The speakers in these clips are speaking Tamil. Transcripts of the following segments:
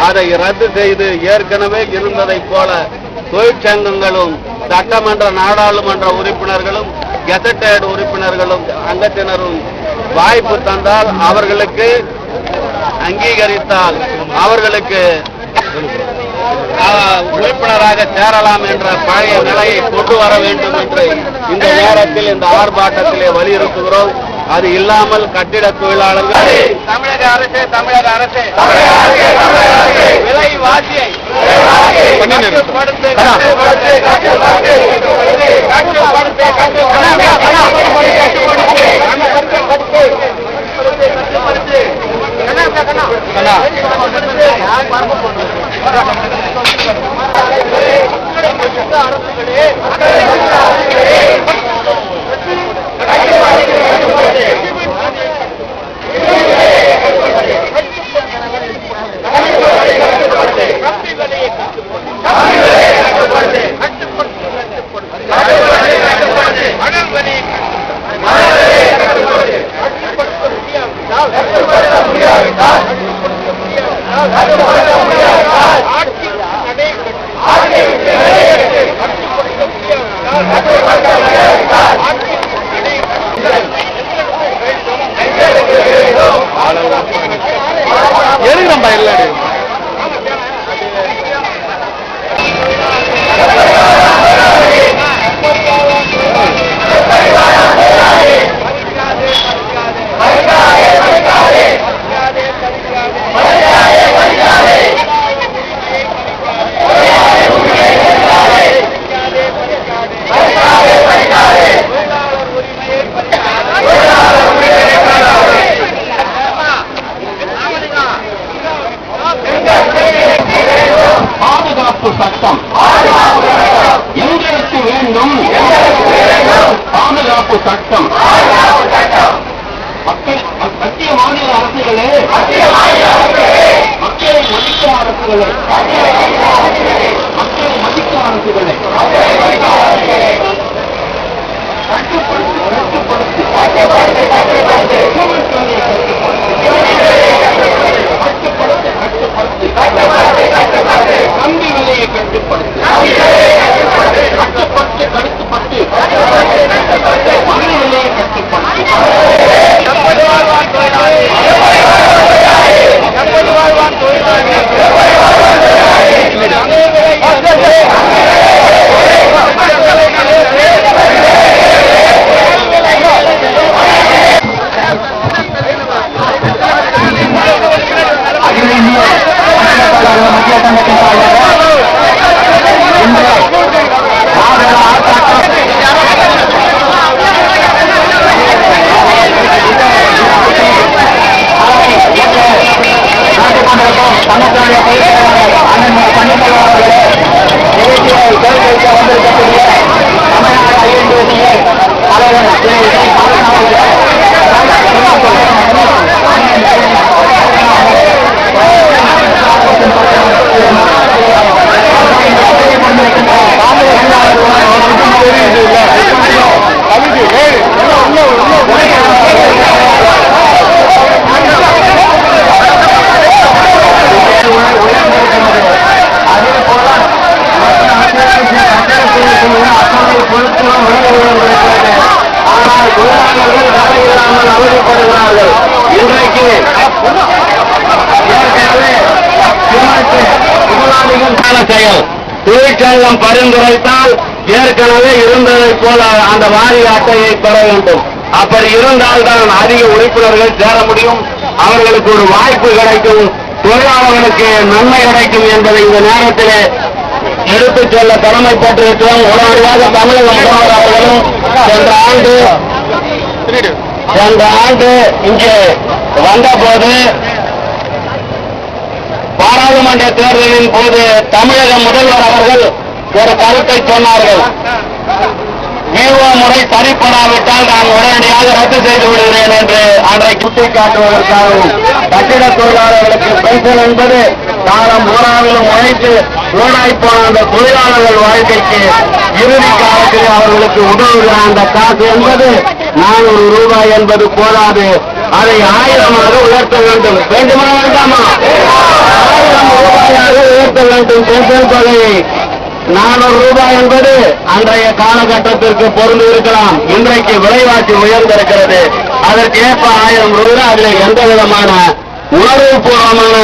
அதை ரத்து செய்து ஏற்கனவே இருந்ததை போல தொழிற்சங்கங்களும் சட்டமன்ற நாடாளுமன்ற உறுப்பினர்களும் கெசட்டட் உறுப்பினர்களும் அங்கத்தினரும் வாய்ப்பு தந்தால் அவர்களுக்கு அங்கீகரித்தால் அவர்களுக்கு உறுப்பினராக சேரலாம் என்ற பழைய நிலையை கொண்டு வர வேண்டும் என்று இந்த நேரத்தில் இந்த ஆர்ப்பாட்டத்திலே வலியுறுத்துகிறோம். அது இல்லாமல் கட்டிட தொழிலாளர்கள் தமிழக அரசு விலைவாசியை சட்டம் எங்களுக்கு வேண்டும். பாதுகாப்பு சட்டம் மத்திய மாநில அரசுகளே, மக்களை மதிக்கும் அரசுகளே, மக்களை மதிக்கும் அரசுகளே கம்பி விலையை கட்டுப்படுத்தி கட்டுப்பட்டு மணி விலையை கட்டுப்படுத்தி தொழிற்சங்கம் பரிந்துரைத்தால் ஏற்கனவே இருந்ததைப் போல அந்த வாரிய அட்டையை பெற வேண்டும். அப்படி இருந்தால்தான் அதிக உறுப்பினர்கள் சேர முடியும், அவர்களுக்கு ஒரு வாய்ப்பு கிடைக்கும், தொழிலாளர்களுக்கு நன்மை கிடைக்கும் என்பதை இந்த நேரத்தில் எடுத்துச் செல்ல கடமைப்பட்டிருக்கிறோம். உடனடியாக தமிழக முதல்வர் அவர்களும் சென்ற ஆண்டு இங்கே வந்தபோது பாராளுமன்ற தேர்தலின் போது தமிழக முதல்வர் அவர்கள் ஒரு கருத்தை சொன்னார்கள். விஓ முறை சரிப்படாவிட்டால் நான் உடனடியாக ரத்து செய்து விடுகிறேன் என்று அன்றைக்கு சுட்டிக்காட்டுவதற்காகவும் கட்டிட தொழிலாளர்களுக்கு பென்ஷன் என்பது காலம் பூராவிலும் உழைத்து வீணாய்ப்போன அந்த தொழிலாளர்கள் வாழ்க்கைக்கு இறுதி காலத்தில் அவர்களுக்கு உதவுகிற அந்த காசு என்பது 400 ரூபாய் என்பது போதாது, அதை 1000 உயர்த்த வேண்டும். வேண்டுமா வேண்டாமா? 1000 ரூபாய் வேண்டும் பென்ஷன் தொகை 400 ரூபாய் என்பது அன்றைய காலகட்டத்திற்கு பொருள் இருக்கலாம். இன்றைக்கு விலைவாசி உயர்ந்திருக்கிறது. அதற்கு ஏற்ப 1000 ரூபாய். அதில் எந்த விதமான உணர்வுபூர்வமான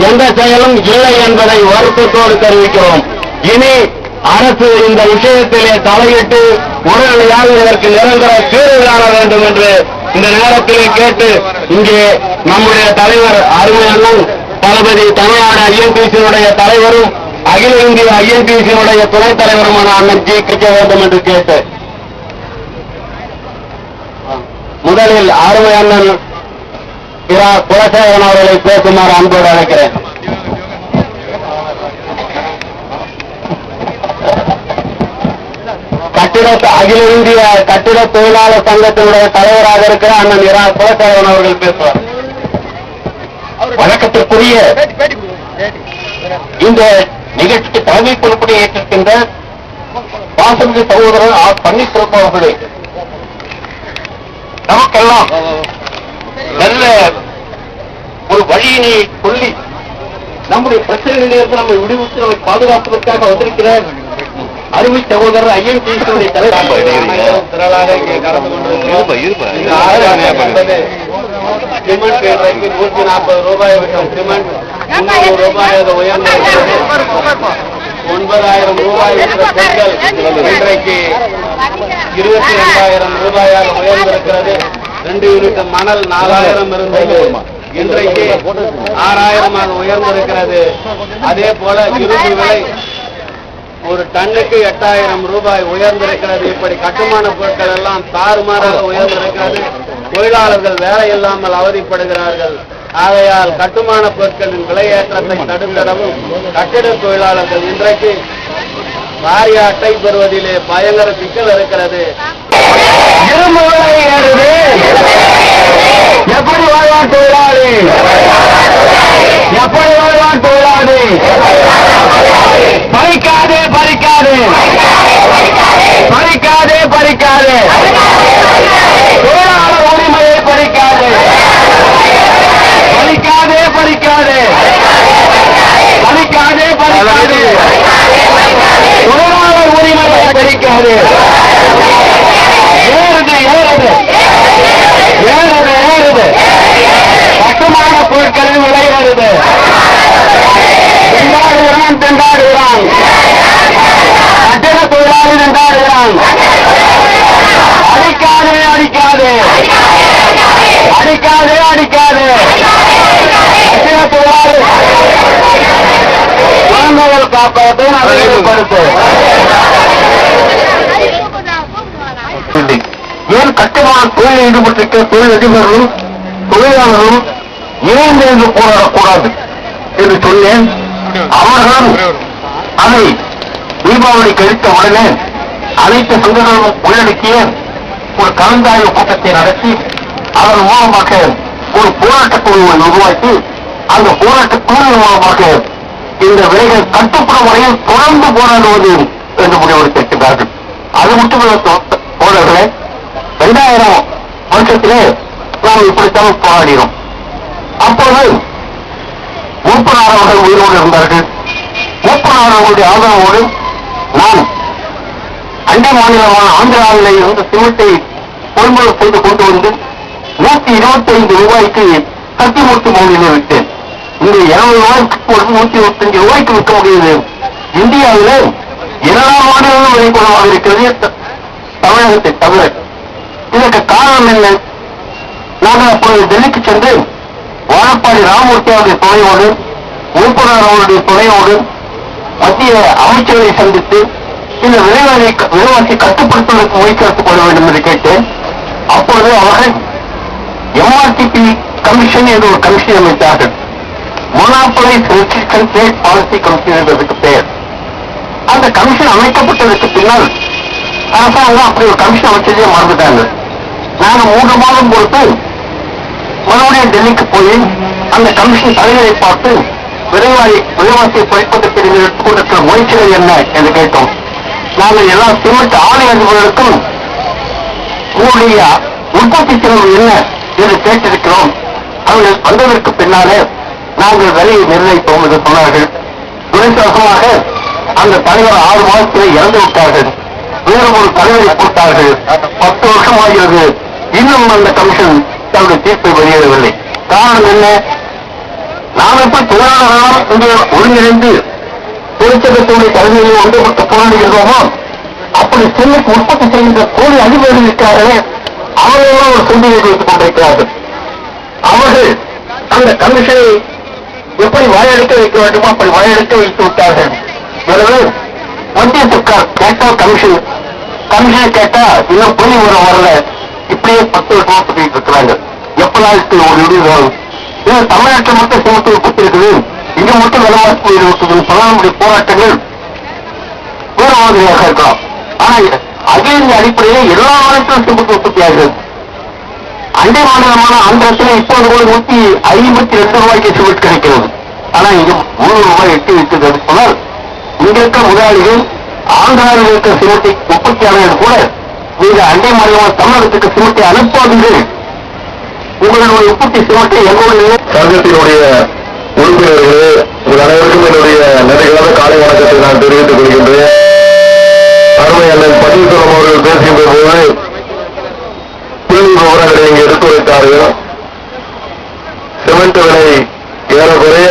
எந்த செயலும் இல்லை என்பதை வருத்தத்தோடு தெரிவிக்கிறோம். இனி அரசு இந்த விஷயத்திலே தலையிட்டு உடனடியாக இதற்கு நிரந்தர தீர்வு காண வேண்டும் என்று இந்த நேரத்திலே கேட்டு, இங்கே நம்முடைய தலைவர் அருமை அண்ணன் தளபதி தமிழ்நாடு ஐஎன்டிசியினுடைய தலைவரும் அகில இந்திய ஐஎன்டிசியினுடைய துணைத் தலைவருமான அண்ணன் ஜி கேட்க வேண்டும் என்று கேட்டு, முதலில் அருமை அண்ணன் குலசேகரன் அவர்களை பேசுமாறு அன்போடு அழைக்கிறேன். அகில இந்திய கட்டிட தொழிலாளர் சங்கத்தினுடைய தலைவராக இருக்கிற அண்ணன் குலசேகரன் அவர்கள் பேசுவார். வணக்கத்திற்குரிய இந்த நிகழ்ச்சிக்கு தலைமை பொறுப்பை ஏற்றிருக்கின்ற பாசமிகு சகோதரர் ஆர் பன்னீர்செல்வம் அவர்களே, நமக்கெல்லாம் நல்ல ஒரு வழியினை சொல்லி நம்முடைய பிரச்சனைகளிலிருந்து நம்மை விடுவித்து நம்மை பாதுகாப்பதற்காக வந்திருக்கிற அருமை சகோதரர் ஐஎன்டிசியுடைய தலைவர் திரளாக இங்கே கலந்து கொண்டிருக்கிறோம். சிமெண்ட் 140 ரூபாய் விட்டம் சிமெண்ட் 300 ரூபாயாக உயர்ந்திருக்கிறது. 9000 ரூபாய் விட்ட பெண்கள் இன்றைக்கு 22,000 ரூபாயாக உயர்ந்திருக்கிறது. 2 யூனிட் மணல் 4000 இருந்தது, இன்றைக்கு 6000 உயர்ந்திருக்கிறது. அதே போல இரும்பு விலை ஒரு டன்னுக்கு 8000 ரூபாய் உயர்ந்திருக்கிறது. இப்படி கட்டுமான பொருட்கள் எல்லாம் தாறுமாறாக உயர்ந்திருக்கிறது. தொழிலாளர்கள் வேலை இல்லாமல் அவதிப்படுகிறார்கள். ஆகையால் கட்டுமான பொருட்களின் விலையேற்றத்தை தடுத்திடவும் கட்டிட தொழிலாளர்கள் இன்றைக்கு வாரிய அட்டை பெறுவதிலே பயங்கர சிக்கல் இருக்கிறது. எப்படி வாழ்வான் தொழிலாளி? எப்படி வாழ்வான் தொழிலாளி? பறிக்காதே பறிக்காதே பறிக்காதே பறிக்காதே தொழிலாளர் உரிமையை பறிக்காதே பறிக்காதே பறிக்காதே பறிக்காதே பறிக்காதே தொழிலாளர் உரிமையை பறிக்காதே. ஏறுது ஏறுது ஏறுது ஏறுது கட்டுமான பொருட்களின் விலை ஏறுது. திண்டாடுகிறான் திண்டாடுகிறான் கட்டிட தொழிலாளி திண்டாடுகிறான். அடிக்காதே அடிக்காதே அடிக்காதே அடிக்காதே கட்டிட தொழிலாளி குழந்தைகள் காப்பதை நடைமுறைப்படுத்து. ஏன் கட்டுமான தொழில் ஈடுபட்டிருக்க தொழில் அதிபர்களும் தொழிலாளர்களும் இணைந்து என்று போராடக்கூடாது என்று சொன்னேன். அவர்களும் அதை தீபாவளி கழித்த உடனே அனைத்து சங்கங்களும் உள்ளடக்கிய ஒரு கலந்தாய்வு கூட்டத்தை நடத்தி அதன் மூலமாக ஒரு போராட்டக் குழுவை உருவாக்கி அந்த போராட்டக் குழுவின் மூலமாக இந்த விலைகள் கட்டுப்படும் வரையில் தொடர்ந்து போராடுவது என்று முடிவெடுத்திருக்கிறார்கள். அது மட்டுமல்ல தோழர்களே, 2000 வருஷத்திலே நாம் இப்படித்தான் போராடினோம். அப்போது மூப்பனார் அவர்கள் உயிரோடு இருந்தார்கள். மூப்பனார் அவர்களுடைய ஆதரவோடு நாம் அண்டை மாநிலமான ஆந்திராவிலே இருந்து சிமெண்டை கொள்முதல் செய்து கொண்டு வந்து 125 ரூபாய்க்கு கத்திமூர்த்தி மௌலியிலே விட்டேன். இங்கு 200 ரூபாய்க்கு 125 ரூபாய்க்கு விற்க முடியுது. இந்தியாவிலே 2 மாநிலங்களும் விலை குறைவாக இருக்கிறது, தமிழகத்தை தவிர. இதற்கு காரணம் என்ன? நாங்கள் அப்பொழுது டெல்லிக்கு சென்று வாழப்பாடி ராமமூர்த்தி அவருடைய துணையோடு மூப்பனார் அவருடைய துணையோடு மத்திய அமைச்சர்களை சந்தித்து இந்த விலைவாசி கட்டுப்படுத்துவதற்கு முயற்சி எடுத்துக் கொள்ள வேண்டும் என்று கேட்டேன். அப்பொழுது அவர்கள் எம்ஆர்டிபி கமிஷன் என்று ஒரு கமிஷன் அமைத்தார்கள். Monopolise restriction trade policy commission என்பதற்கு பெயர். அந்த கமிஷன் அமைக்கப்பட்டதற்கு பின்னால் அரசாங்கம் அப்படி ஒரு கமிஷன் அமைச்சதே மறந்துட்டாங்க. நாங்கள் 3 மாதம் பொறுத்து மறுபடியும் டெல்லிக்கு போய் அந்த கமிஷன் தலைவரை பார்த்து விலைவாசியை குறைப்பதற்கு நீங்கள் எடுத்துக்கொண்டிருக்கிற முயற்சிகள் என்ன என்று கேட்டோம். நாங்கள் எல்லா சிமெண்ட் ஆலை அதிபர்களுக்கும் உங்களுடைய உற்பத்தி செலவு என்ன என்று கேட்டிருக்கிறோம். அவர்கள் வந்ததற்கு பின்னாலே நாங்கள் விலையை நிர்ணயிப்போம் என்று சொன்னார்கள். துரதிருஷ்டவசமாக அந்த தலைவர் 6 மாதத்தில் இறந்து விட்டார்கள். வேறு ஒரு தலைவரை போட்டார்கள். 10 வருஷம் ஆகிறது. இன்னும் அந்த கமிஷன் தன்னுடைய தீர்ப்பை வெளியிடவில்லை. காரணம் என்ன? நாம் எப்ப தொழிலாளர்களால் இங்கே ஒருங்கிணைந்து தொழிற்சங்கத்தினுடைய தலைமையில் ஒன்றுபட்டு போராடுகிறோமோ அப்படி சென்னைக்கு உற்பத்தி செய்கின்ற கோழி அதிபர்கள் இருக்கிறார்களே அவர்களெல்லாம் ஒரு சிந்தனை வைத்துக் கொண்டிருக்கிறார்கள். அவர்கள் அந்த கமிஷனை எப்படி வாயெடுக்க வைக்க வேண்டுமோ அப்படி வாயெடுக்க வைத்து விட்டார்கள். எனவே மத்திய சர்க்கார் கேட்டா கமிஷனை கேட்டா இன்னும் புள்ளி வரல. இப்படியே 10 வருஷமா பண்ணிட்டு இருக்கிறாங்க. எப்பனாலும் ஒரு முடிவு வரும். இது தமிழ்நாட்டில் மட்டும் சிமத்து உற்பத்தி இருக்குது, இங்க மட்டும் விலைவாசி இருக்குது. பிரதமருடைய போராட்டங்கள் வேறு மாதிரியாக இருக்கலாம். ஆனா அகில அடிப்படையில் எல்லா மாநிலத்திலும் சிமத்து உற்பத்தி ஆகிறது. அண்டை மாநிலமான ஆந்திரத்தில் இப்போது கூட 152 ரூபாய்க்கு சிமெண்ட் கிடைக்கிறது. ஆனா இங்க 3 ரூபாய் எட்டி வைக்கிறது சொன்னால் இங்க இருக்க முதலாளிகள் ஆந்திராவில் இருக்க சிமெண்டை உற்பத்தியாளர்கள் கூட நீங்க அண்டை மாநிலமான தமிழகத்துக்கு சிமெண்டை அனுப்பாதீர்கள், உங்களுடைய உற்பத்தி சிமெண்டை எங்களுடைய சங்கத்தினுடைய உறுப்பினர்களே உங்கள் அனைவருக்கும் என்னுடைய நிறைவான காலை வணக்கத்தை நான் தெரிவித்துக் கொள்கின்றேன். அருமை அண்ணன் பன்னீர்செல்வம் அவர்கள் பேசுகின்ற போது புள்ளி விவரங்களை இங்கு எடுத்துரைத்தார்கள். சிமெண்ட் விலை ஏறக்குறைய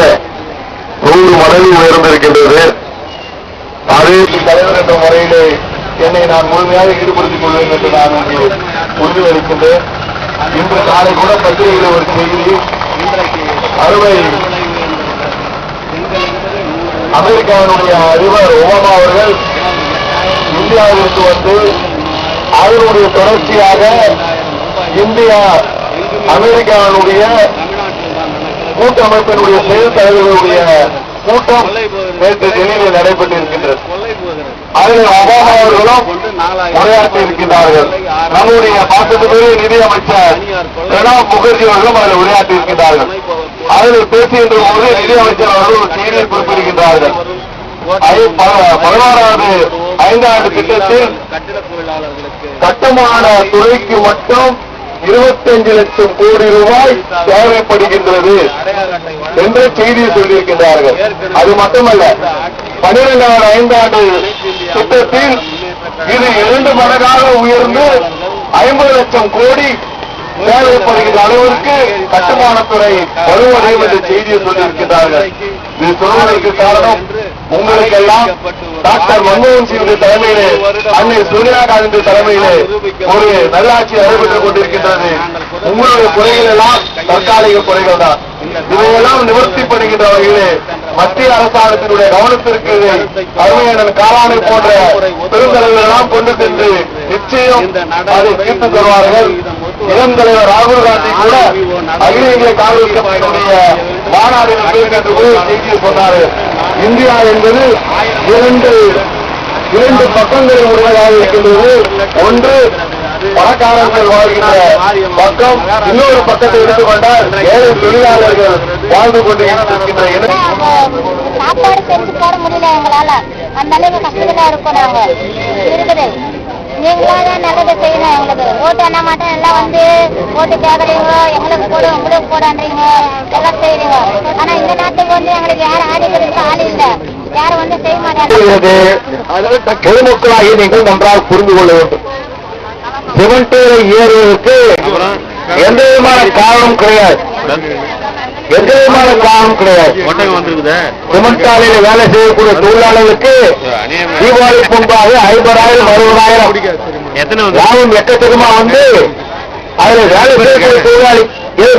100 மடங்கு உயர்ந்திருக்கின்றது. அதே தலைவர் என்ற முறையிலே என்னை நான் முழுமையாக ஈடுபடுத்திக் கொள்வேன் என்று நான் உறுதியளிக்கின்றேன். இன்று காலை கூட பத்திரிகையில் ஒரு செய்தி, அறுவை அமெரிக்காவினுடைய அதிபர் ஒபாமா அவர்கள் இந்தியாவிற்கு வந்து அதனுடைய தொடர்ச்சியாக இந்தியா அமெரிக்காவினுடைய கூட்டமைப்பினுடைய செயல் தலைவர்களுடைய கூட்டம் நேற்று டெல்லியில் நடைபெற்றிருக்கின்றது. அதில் ஒபாமா அவர்களும் உரையாற்றி இருக்கின்றார்கள். நம்முடைய பாசத்துக்குரிய நிதியமைச்சர் பிரணாப் முகர்ஜி அவர்களும் அதில் உரையாற்றி இருக்கின்றார்கள். அதில் பேசுகின்ற போது நிதியமைச்சர் அவர்கள் ஒரு செய்தியை குறிப்பிடுகின்றார்கள். 16வது 5ஆண்டு திட்டத்தில் கட்டுமான துறைக்கு மட்டும் 25 லட்சம் கோடி ரூபாய் தேவைப்படுகின்றது என்ற செய்தியை சொல்லியிருக்கின்றார்கள். அது மட்டுமல்ல, 12வது 5ஆண்டு திட்டத்தில் இது 2 மடங்காக உயர்ந்து 50 லட்சம் கோடி தேவைப்படுகின்ற அளவிற்கு கட்டுமானத்துறை வலுவடையும் என்ற செய்தியை சொல்லியிருக்கிறார்கள். இது சொல்வதற்கு காரணம் உங்களுக்கெல்லாம் டாக்டர் மன்மோகன் சிங் தலைமையிலே, அன்னை சோனியா காந்தி தலைமையிலே ஒரு நல்லாட்சி நடைபெற்றுக் கொண்டிருக்கின்றது. உங்களுடைய குறைகள் எல்லாம் தற்காலிக குறைகள் தான். இதையெல்லாம் நிவர்த்தி பண்ணுகின்ற வகையிலே மத்திய அரசாங்கத்தினுடைய கவனத்திற்கு அருமையான காலானை போன்ற பெருந்தலைவர் எல்லாம் கொண்டு சென்று நிச்சயம் அதை தீர்த்து தருவார்கள். இளம் தலைவர் ராகுல் காந்தி கூட அகில இந்திய காங்கிரஸ் கட்சியினுடைய மாநாடு செய்தியை சொன்னார். இந்தியா என்பது இரண்டு பக்கங்களை உடையதாக இருக்கின்றது. ஒன்று பணக்காரர்கள் வாழ்கின்ற பக்கம், இன்னொரு பக்கத்தை எடுத்துக்கொண்டால் ஏழை தொழிலாளர்கள் வாழ்ந்து கொண்டிருக்கின்ற சாப்பாடு செஞ்சு போட முடியல எங்களால. அந்த அளவுக்கு கஷ்டத்துல இருக்கோம் நாங்க இருக்குது. நீங்களாதான் நல்லதை செய்யணும். எங்களுக்கு ஓட்டு என்ன மாட்டோம், எல்லாம் வந்து ஓட்டு கேட்கறீங்க, எங்களுக்கு போடு உங்களுக்கு போடான்றீங்க, எல்லாம் செய்றீங்க. ஆனா இந்த நாட்டுக்கு வந்து எங்களுக்கு யாரும் ஆடிக்கிறதுக்கு ஆள் இல்லை, யாரும் வந்து செய்ய மாட்டாங்க. பொதுமக்களாகி நீங்கள் நன்றாக புரிந்து கொள்ள வேண்டும். சிமெண்ட் ஏறுவதற்கு எந்த விதமான காரணம் கிடையாது. சிமெண்ட் ஆலையில் வேலை செய்யக்கூடிய தொழிலாளர்களுக்கு தீபாவளி முன்பாக 50,000 60,000 லாபம் எக்கச்சக்கமா வந்து அதுல வேலை செய்யக்கூடிய தொழிலாளி,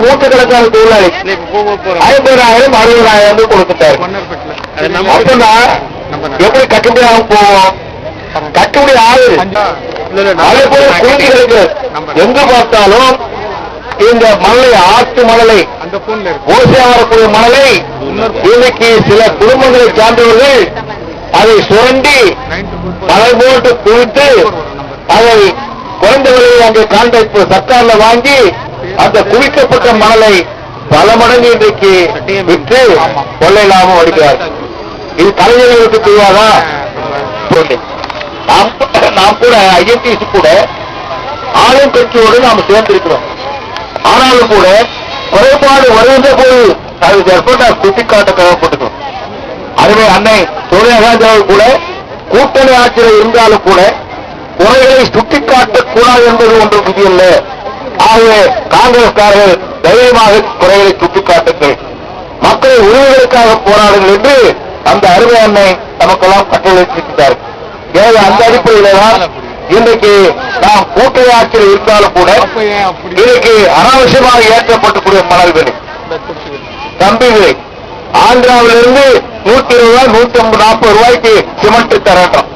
நூற்றுக்கணக்கான தொழிலாளி 50,000 60,000 கொடுத்துட்டாரு. அப்படின்னா எப்படி கட்டுப்படியாக போவோம்? கட்டுப்படி ஆகுது. அதே போல குழந்தைகளுக்கு எங்கு பார்த்தாலும் இந்த மணலை, ஆற்று மணலை, ஓசையா வரக்கூடிய மணலை இன்னைக்கு சில குடும்பங்களை சார்ந்தவர்கள் அதை சுரண்டி மணல் போட்டு குவித்து அதை குறைந்த விலையை அங்கே கான்ட்ராக்ட் சர்க்கார்ல வாங்கி அந்த குவிக்கப்பட்ட மணலை பல மடங்கு இன்றைக்கு விற்று கொள்ளை லாபம் அடிக்கிறார். இது கலைஞர்களுக்கு தெரியாதா? நாம் கூட ஐஎன்டிசி கூட ஆளும் கட்சியோடு நாம் சேர்ந்திருக்கிறோம். ஆனாலும் கூட குறைபாடு வருகின்ற போது அது சுட்டிக்காட்ட தேவைப்பட்டுக்கும். அதுவே அன்னை காந்தியாவது கூட கூட்டணி ஆட்சியில் இருந்தாலும் கூட குறைகளை சுட்டிக்காட்டக்கூடாது என்பது ஒன்று விதியல்ல. ஆகவே காங்கிரஸ்காரர்கள் தைரியமாக குறைகளை சுட்டிக்காட்டுங்கள், மக்களின் உரிமைகளுக்காக போராடுங்கள் என்று அந்த அருமை அன்னை நமக்கெல்லாம் கட்டளையிட்டிருக்கிறார்கள். எனவே அந்த அடிப்படையில தான் இன்றைக்கு நாம் கூட்டணி ஆட்சியில் இருந்தாலும் கூட இன்றைக்கு அனாவசியமாக ஏற்றப்பட்டுக்கூடிய மணல் விலை, கம்பி விலை ஆந்திராவிலிருந்து 120 ரூபாய் 140 ரூபாய்க்கு சிமெண்ட் தரட்டும்.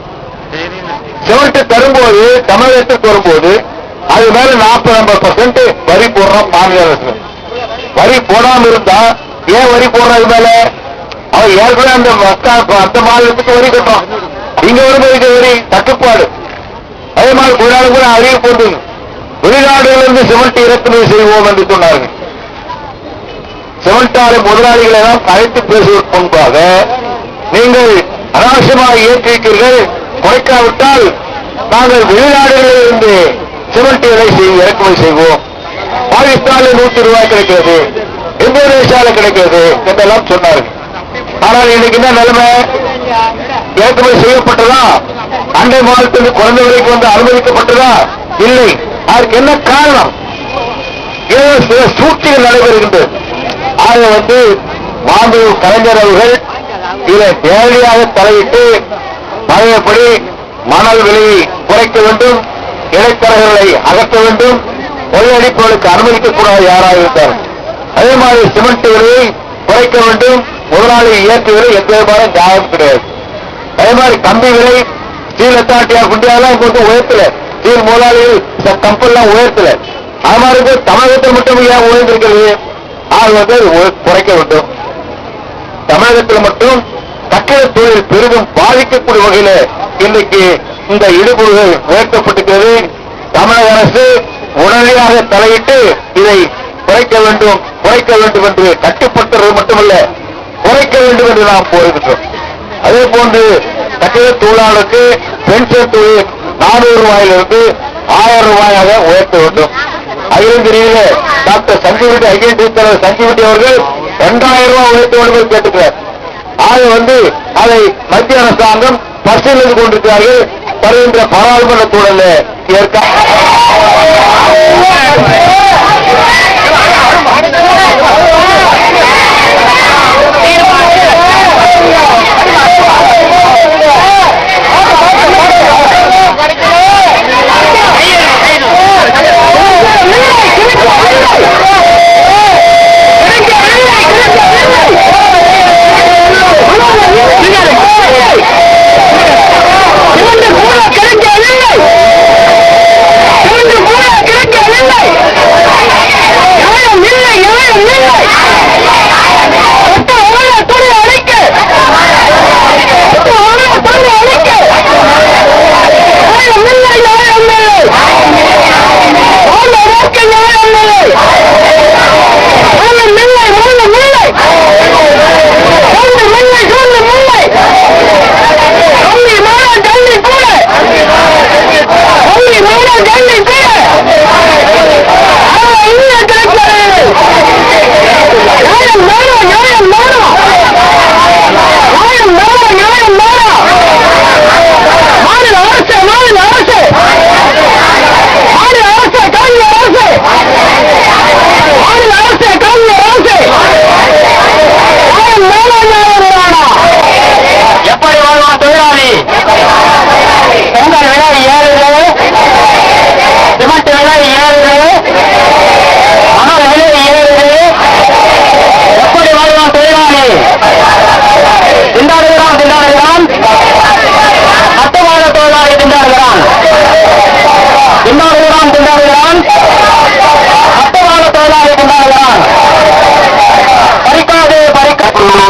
சிமெண்ட் தரும்போது தமிழகத்துக்கு வரும்போது அது மேல 40-50% வரி போடுறோம். மாநில அரசு வரி போடாம இருந்தா ஏன் வரி போடுறது மேல? அவர் ஏற்கனவே அந்த மாநிலத்துக்கு வரி கட்டுறோம், இங்க வரும்போது வரி தட்டுப்பாடு. அதே மாதிரி கொண்டாடு கூட அறிவிப்பு போட்டு வெளிநாடுகளிலிருந்து சிமெண்ட் இறக்குமதி செய்வோம் என்று சொன்னார்கள். சிமெண்ட் ஆலை முதலாளிகளை எல்லாம் அழைத்து பேசுவதற்கு முன்பாக நீங்கள் அனாவசியமாக ஏற்றிருக்கிறீர்கள், குறைக்காவிட்டால் நாங்கள் வெளிநாடுகளில் இருந்து சிமெண்ட்டுகளை இறக்குமதி செய்வோம். பாகிஸ்தானில் 100 ரூபாய் கிடைக்கிறது, இந்தோனேஷியாவில் கிடைக்கிறது என்றெல்லாம் சொன்னார்கள். ஆனால் இன்னைக்கு என்ன நிலைமை? இறக்குமதி செய்யப்பட்டதா? அண்டை மாநிலத்திற்கு குறைந்த விலைக்கு வந்து அனுமதிக்கப்பட்டதா? இல்லை. அதற்கு என்ன காரணம்? ஏதோ சில சூழ்ச்சிகள் நடைபெறுகின்றது. ஆக மாண்பு கலைஞர் அவர்கள் இதை நேரடியாக தலையிட்டு பழையபடி மணல் விலையை குறைக்க வேண்டும், இடைத்தரகர்களை அகற்ற வேண்டும், கொள்ளையடிப்புகளுக்கு அனுமதிக்கக்கூடாது யாராக இருந்தார். அதே மாதிரி சிமெண்ட் விலையை குறைக்க வேண்டும், முதலாளி இயற்றுவதை எந்த விதமான நியாயம் கிடையாது. அதே மாதிரி கம்பி விலை, ஸ்டீல் அத்தாரிட்டி ஆஃப் இந்தியாவெல்லாம் இங்க உயர்த்தல, ஸ்டீல் முதலாளிகள் கம்பெல்லாம் உயர்த்தல. அது மாதிரி தமிழகத்தில் மட்டும் ஏன் உயர்ந்திருக்கிறது? குறைக்க வேண்டும். தமிழகத்தில் மட்டும் கட்டிட தொழில் பெரிதும் பாதிக்கக்கூடிய வகையில இன்றைக்கு இந்த இடுபொருள்கள் உயர்த்தப்பட்டிருக்கிறது. தமிழக அரசு உடனடியாக தலையிட்டு இதை குறைக்க வேண்டும் என்று கட்டுப்படுத்துறது மட்டுமல்ல, குறைக்க வேண்டும் என்று நாம் கோருகின்றோம். அதே போன்று கட்டிட தொழிலாளருக்கு பென்ஷன் தொகை 400 ரூபாயிலிருந்து 1000 ரூபாயாக உயர்த்த வேண்டும். அகிலந்திரியில டாக்டர் சஞ்சீவட்டி ஐஎன்டி தலைவர் சஞ்சீவட்டி அவர்கள் 2000 ரூபாய் உயர்த்த வேண்டும் என்று கேட்டுக்கிறார். ஆக அதை மத்திய அரசாங்கம் பரிசீலித்துக் கொண்டிருக்கிறார்கள். வருகின்ற பாராளுமன்ற சூழலில் ஏற்க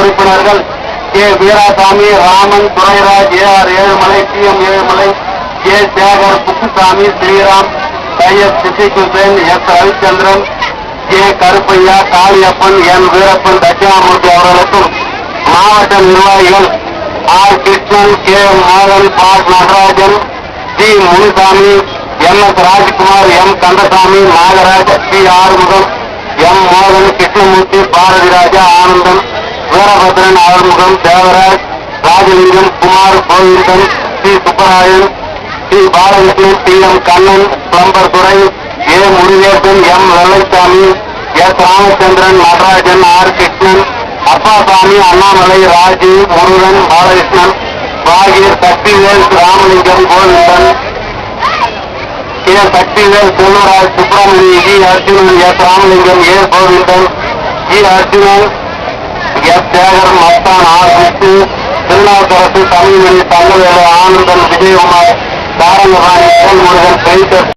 உறுப்பினர்கள் K. Veerasamy, Raman, Durairaj, A R. Ezhumalai, T M. Ezhumalai, K. Sekar, Puthusamy, Sriram, Syed Siddique Hussain, S. Ravichandran, K. Karuppaiah, Kaliappan, N. Veerappan, Dakshinamurthy அவர்களுக்கும் மாவட்ட நிர்வாகிகள் ஆர். கிருஷ்ணன், கே. மோகன், பாட் Natarajan, T. Munusamy, M. S. Rajkumar, M. Kandasamy, Nagaraj, T. Arumugam, M. மோகன், Krishnamurthy, Bharathiraja, Anandan, Veerabhadran, Arumugam, Devaraj, Rajalingam, Kumar, Govindan, C Subbarayan, C Balakrishnan, T M Kannan, plumber Durai, A Murugesan, M Vellaisamy, S Ramachandran, Natarajan, R Krishnan, Appasamy, Annamalai, Raju, Murugan, Balakrishnan, Bakir, Sakthivel, Ramalingam, Govindan, K Sakthivel, Selvaraj, Subramani, G Arjunan, S Ramalingam, A Govindan, G Arjunan, S Sekar, Masthan, R Vishnu, Thirunavukkarasu, Tamilmani, Thangavelu, Anandan, Vijayakumar, Sarangapani, Murugan, painter